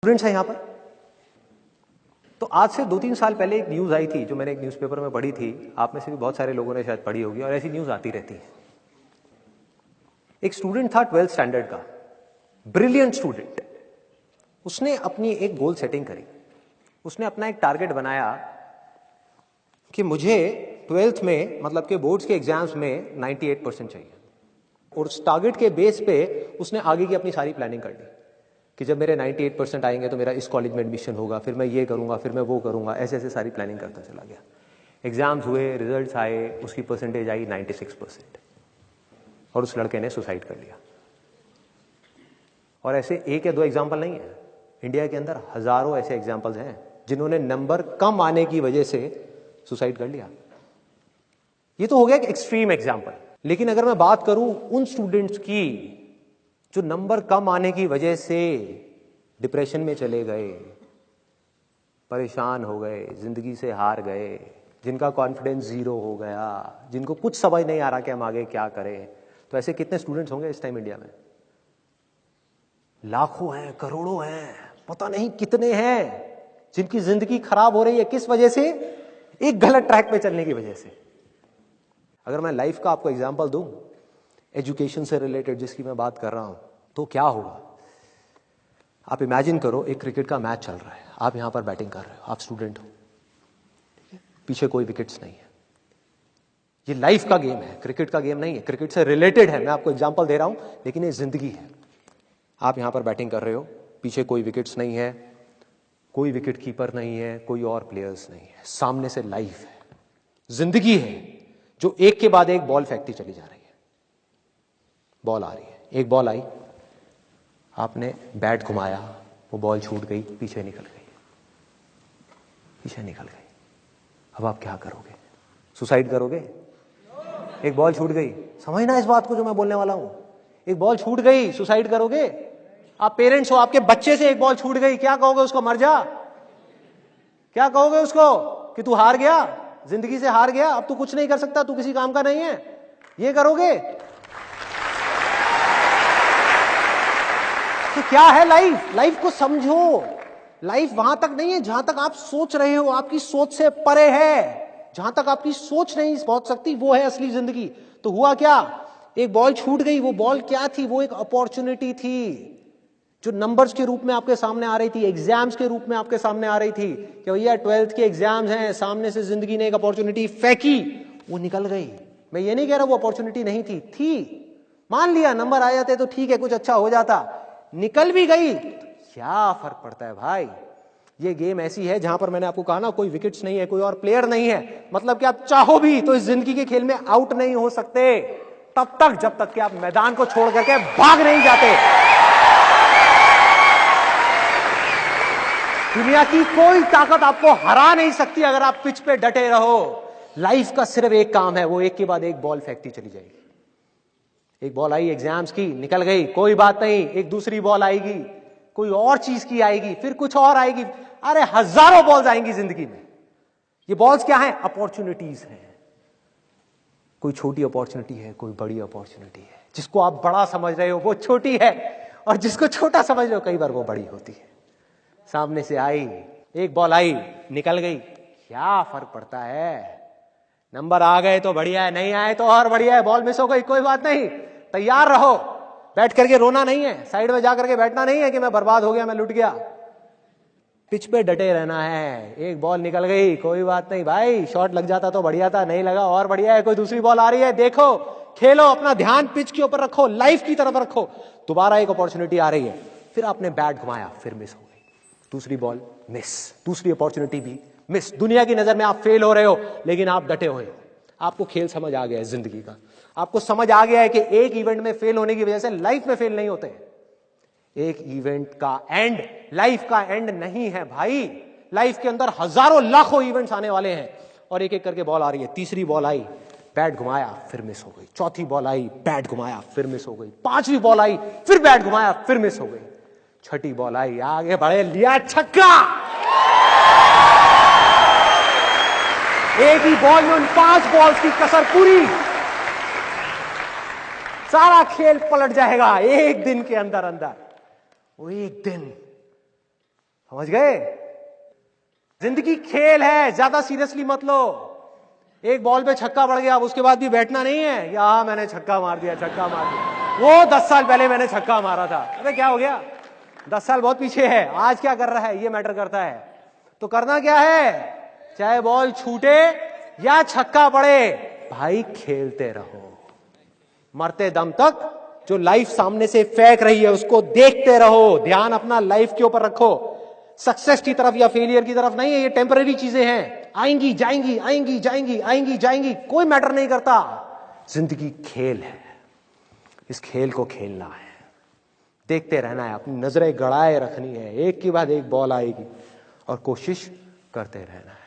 Students हैं यहां पर। तो आज से 2-3 साल पहले एक न्यूज आई थी जो मैंने एक न्यूज़पेपर में पढ़ी थी, आप में से भी बहुत सारे लोगों ने शायद पढ़ी होगी और ऐसी न्यूज आती रहती है। एक स्टूडेंट था 12th स्टैंडर्ड का, ब्रिलियंट स्टूडेंट। उसने अपनी एक गोल सेटिंग करी, उसने अपना एक टारगेट बनाया कि मुझे 12th में मतलब के बोर्ड्स के एग्जाम्स में 98% चाहिए, और उस टारगेट के बेस पे उसने आगे की अपनी सारी प्लानिंग कर ली कि जब मेरे 98% आएंगे तो मेरा इस कॉलेज में एडमिशन होगा, फिर मैं ये करूंगा, फिर मैं वो करूंगा, ऐसे ऐसे सारी प्लानिंग करता चला गया। एग्जाम्स हुए, रिजल्ट्स आए, उसकी परसेंटेज आई 96% और उस लड़के ने सुसाइड कर लिया। और ऐसे एक या दो एग्जाम्पल नहीं है, इंडिया के अंदर हजारों ऐसे एग्जाम्पल्स हैं जिन्होंने नंबर कम आने की वजह से सुसाइड कर लिया। ये तो हो गया एक एक्सट्रीम एग्जाम्पल, लेकिन अगर मैं बात करूं उन स्टूडेंट्स की जो नंबर कम आने की वजह से डिप्रेशन में चले गए, परेशान हो गए, जिंदगी से हार गए, जिनका कॉन्फिडेंस जीरो हो गया, जिनको कुछ समझ नहीं आ रहा कि हम आगे क्या करें, तो ऐसे कितने स्टूडेंट्स होंगे इस टाइम इंडिया में? लाखों हैं, करोड़ों हैं, पता नहीं कितने हैं जिनकी जिंदगी खराब हो रही है। किस वजह से? एक गलत ट्रैक पे चलने की वजह से। अगर मैं लाइफ का आपको एग्जांपल दूं, एजुकेशन से रिलेटेड जिसकी मैं बात कर रहा हूं, तो क्या होगा? आप इमेजिन करो एक क्रिकेट का मैच चल रहा है, आप यहां पर बैटिंग कर रहे हो, आप स्टूडेंट हो, पीछे कोई विकेट्स नहीं है। ये लाइफ का गेम है, क्रिकेट का गेम नहीं है, क्रिकेट से रिलेटेड है, मैं आपको एग्जांपल दे रहा हूं, लेकिन ये जिंदगी है। आप यहां पर बैटिंग कर रहे हो, पीछे कोई विकेट्स नहीं है, कोई विकेट कीपर नहीं है, कोई और प्लेयर्स नहीं है, सामने से लाइफ है, जिंदगी है जो एक के बाद एक बॉल फेंकती चली जा रही है। बॉल आ रही है, एक बॉल आई, आपने बैट घुमाया, वो बॉल छूट गई, पीछे निकल गई, पीछे निकल गई। अब आप क्या करोगे? सुसाइड करोगे? एक बॉल छूट गई, समझना इस बात को जो मैं बोलने वाला हूं। एक बॉल छूट गई, सुसाइड करोगे? आप पेरेंट्स हो, आपके बच्चे से एक बॉल छूट गई, क्या कहोगे उसको? मर जा? क्या कहोगे उसको कि तू हार गया, जिंदगी से हार गया, अब तू कुछ नहीं कर सकता, तू किसी काम का नहीं है? ये करोगे? तो क्या है लाइफ? लाइफ को समझो। लाइफ वहां तक नहीं है जहां तक आप सोच रहे हो, आपकी सोच से परे है। जहां तक आपकी सोच नहीं पहुंच सकती वो है असली जिंदगी। तो हुआ क्या? एक बॉल छूट गई। वो बॉल क्या थी? वो एक अपॉर्चुनिटी थी जो नंबर्स के रूप में आपके सामने आ रही थी, एग्जाम्स के रूप में आपके सामने आ रही थी कि भैया 12th के एग्जाम्स हैं, सामने से जिंदगी ने एक अपॉर्चुनिटी फेंकी, वो निकल गई। मैं ये नहीं कह रहा वो अपॉर्चुनिटी नहीं थी, मान लिया नंबर आ जाते तो ठीक है, कुछ अच्छा हो जाता, निकल भी गई, क्या फर्क पड़ता है भाई? ये गेम ऐसी है जहां पर मैंने आपको कहा ना, कोई विकेट्स नहीं है, कोई और प्लेयर नहीं है, मतलब कि आप चाहो भी तो इस जिंदगी के खेल में आउट नहीं हो सकते तब तक जब तक कि आप मैदान को छोड़ करके भाग नहीं जाते। दुनिया की कोई ताकत आपको हरा नहीं सकती अगर आप पिच पे डटे रहो। लाइफ का सिर्फ एक काम है, वो एक के बाद एक बॉल फेंकती चली जाएगी। एक बॉल आई एग्जाम्स की, निकल गई, कोई बात नहीं, एक दूसरी बॉल आएगी, कोई और चीज की आएगी, फिर कुछ और आएगी। अरे हजारों बॉल्स आएंगी जिंदगी में। ये बॉल्स क्या हैं? अपॉर्चुनिटीज हैं। कोई छोटी अपॉर्चुनिटी है, कोई बड़ी अपॉर्चुनिटी है। जिसको आप बड़ा समझ रहे हो वो छोटी है, और जिसको छोटा समझ रहे हो कई बार वो बड़ी होती है। सामने से आई, एक बॉल आई, निकल गई, क्या फर्क पड़ता है? नंबर आ गए तो बढ़िया है, नहीं आए तो और बढ़िया है, बॉल मिस हो गई, कोई बात नहीं, तैयार रहो। बैठ करके रोना नहीं है, साइड में जाकर के बैठना नहीं है कि मैं बर्बाद हो गया, मैं लुट गया। पिच पे डटे रहना है। एक बॉल निकल गई, कोई बात नहीं भाई, शॉट लग जाता तो बढ़िया था, नहीं लगा और बढ़िया है, कोई दूसरी बॉल आ रही है, देखो, खेलो, अपना ध्यान पिच के ऊपर रखो, लाइफ की तरफ रखो। दोबारा एक अपॉर्चुनिटी आ रही है, फिर आपने बैट घुमाया, फिर मिस हो गई, दूसरी बॉल मिस, दूसरी अपॉर्चुनिटी भी मिस। दुनिया की नजर में आप फेल हो रहे हो, लेकिन आप डटे हुए हो। आपको खेल समझ आ गया है जिंदगी का, आपको समझ आ गया है कि एक इवेंट में फेल होने की वजह से लाइफ में फेल नहीं होते। एक इवेंट का एंड लाइफ का एंड नहीं है भाई। लाइफ के अंदर हजारों लाखों इवेंट्स आने वाले हैं, और एक एक करके बॉल आ रही है। तीसरी बॉल आई, बैट घुमाया, फिर मिस हो गई। चौथी बॉल आई, बैट घुमाया, फिर मिस हो गई। पांचवी बॉल आई, फिर बैट घुमाया, फिर मिस हो गई। छठी बॉल आई, आगे बढ़े, लिया छक्का। एक ही बॉल में उन 5 बॉल्स की कसर पूरी, सारा खेल पलट जाएगा एक दिन के अंदर अंदर। वो एक दिन समझ गए? जिंदगी खेल है, ज्यादा सीरियसली मत लो। एक बॉल पे छक्का पड़ गया, अब उसके बाद भी बैठना नहीं है या मैंने छक्का मार दिया, छक्का मार दिया, वो 10 साल पहले मैंने छक्का मारा था। अरे क्या हो गया, 10 साल बहुत पीछे है, आज क्या कर रहा है ये मैटर करता है। तो करना क्या है, चाहे बॉल छूटे या छक्का पड़े, भाई खेलते रहो मरते दम तक। जो लाइफ सामने से फेंक रही है उसको देखते रहो, ध्यान अपना लाइफ के ऊपर रखो, सक्सेस की तरफ या फेलियर की तरफ नहीं है। ये टेम्पररी चीजें हैं, आएंगी जाएंगी, आएंगी जाएंगी, आएंगी जाएंगी, कोई मैटर नहीं करता। जिंदगी खेल है, इस खेल को खेलना है, देखते रहना है, अपनी नजरें गड़ाए रखनी है, एक के बाद एक बॉल आएगी और कोशिश करते रहना है।